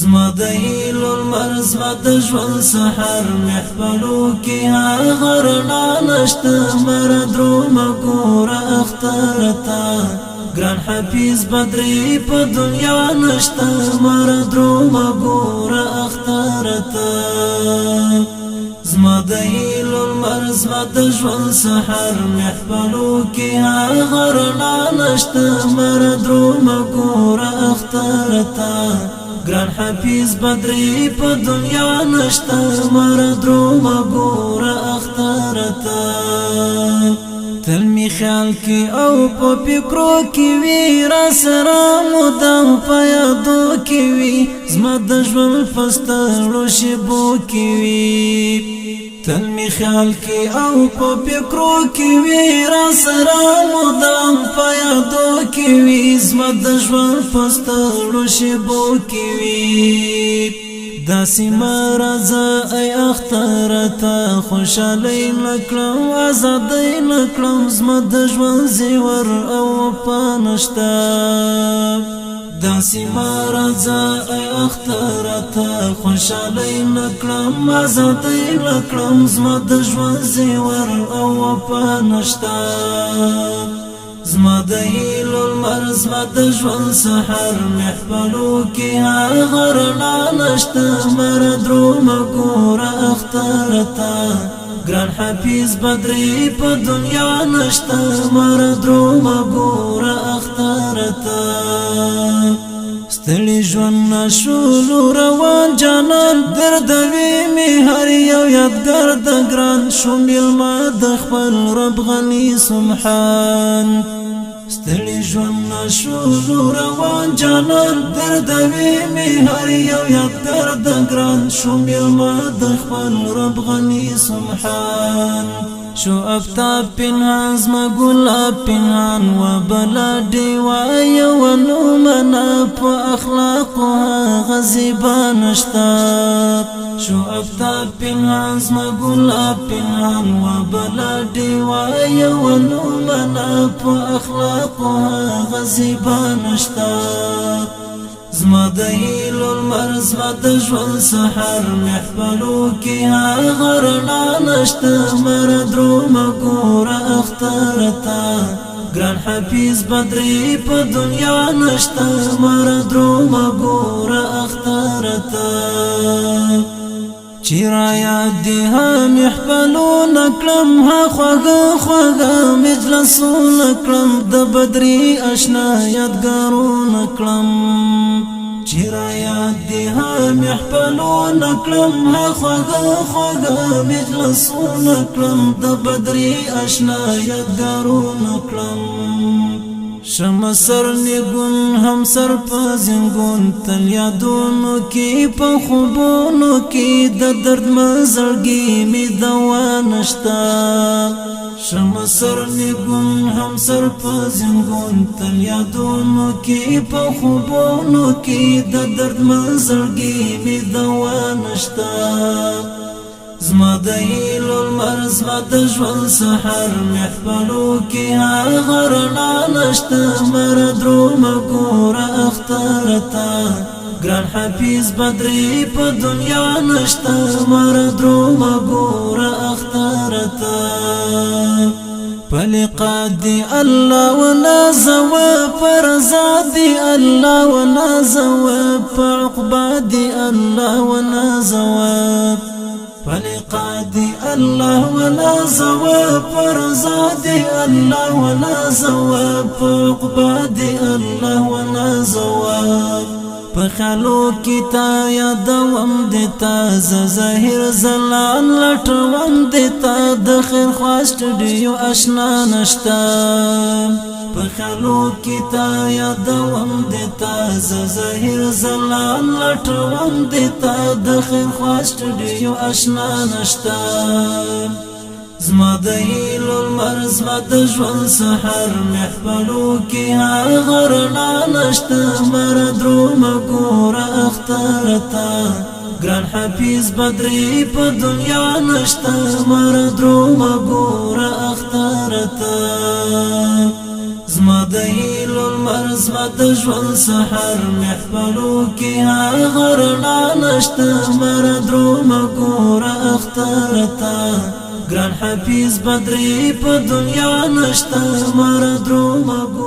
زما د هیلو لمر زما د ژوند سحر محفلو کې هغه رڼا نشته مره درومه ګوره اختر ته ګران حفیظ بدري په دنیا نشته مره درومه ګوره اختر ته زما د هیلو لمر زما د ژوند سحر محفلو کې هغه رڼا نشته مره درومه ګوره اختر ته ګران حفیظ بدري په دنیا نشته مره درومه ګوره اختر ته تل می خیال کې او په فکرو کې وی را سره مدام په یادو کې وی زما د ژوند فستړو شیبو کې وی تل می خیال کې او په فکرو کې وی را سره مدام په یادو کې وی زما د ژوند فستړو شیبو کې وی داسې مرزه ای اختر ته خوشالۍ نکړم آزادۍ نکړم زما د ژوند زیور او وفا نشته داسې مرزه ای اختر ته خوشالۍ نکړم آزادۍ نکړم زما د ژوند زیور او وفا نشته زما د هیلو لمر زما د ژوند سحر محفلو کې هغه رڼا نشته مره درومه ګوره اختر ته ګران حفیظ بدري په دنیا نشته مره درومه ګوره اختر ته ستړي ژوند نشولو روان جانان دردوي می هر یو یادګار د ګران شو میلمه د خپل رب غني سبحان ستړي ژوند نشولو روان جانان دردوي می هر یو یادګار د ګران شو میلمه د خپل رب غني سبحان شو افتاب پنهان زما گلاب پنهان و بلا دیوای و نومنا پا اخلاقها غزیبا نشتا شو افتاب پنهان زما گلاب پنهان و بلا دیوای و نومنا پا اخلاقها غزیبا نشتا زما د هیلو لمر زما د ژوند سحر محفلو کې هغه رڼا نشته مره درومه ګوره اختر ته ګران حفیظ بدري په دنیا نشته مره درومه ګوره اختر ته چې را یاد ها محفلو نکړم ها خوږه خوږه مجلسونه کړم د بدري آشنا یادګارو نکړم چې را یاد ها محفلو نکړم ها خوږه خوږه مجلسونه کړم د بدري آشنا یادګارو نکړم شم سر نگون هم سر پزنگون تل یادونو کی په خوبونو کی د درد مزړګي می دوا نشتا شم سر نگون هم سر پزنگون تل یادونو کی په خوبونو کی د درد مزړګي می دوا نشتا زما د هیلو لمر زما د ژوند سحر محفلو کې هغه رڼا نشته مره درومه ګوره اختر ته ګران حفیظ بدري په دنیا نشته مره درومه ګوره اختر ته پلقا دی الله ونازو فرزا دی الله ونازو فعقبا دی الله ونازو فلقا دی الله ولا زواب فرزا دی الله ولا زواب فعقبا دی الله ولا زواب پخلو کی تا یادوم دیتا ظاهر زلان لټوم دیتا د خیر خواشت دیو آشنا نشتا پخلو کی تا یادوم دیتا ظاهر زلان لټوم دیتا د خیر خواشت دیو آشنا نشتا زما د هیلو لمر زما د ژوند سحر محفلو کې هغه رڼا نشته مره درومه ګوره اختر ته ګران حفیظ بدري په دنیا نشته مره درومه ګوره اختر ته زما د هیلو المرز مد ژوند سحر محفلو کی غرنا نشته مردرو مګور اخترتا ګران حفیظ بدری په دنیا نشته مردرو مګور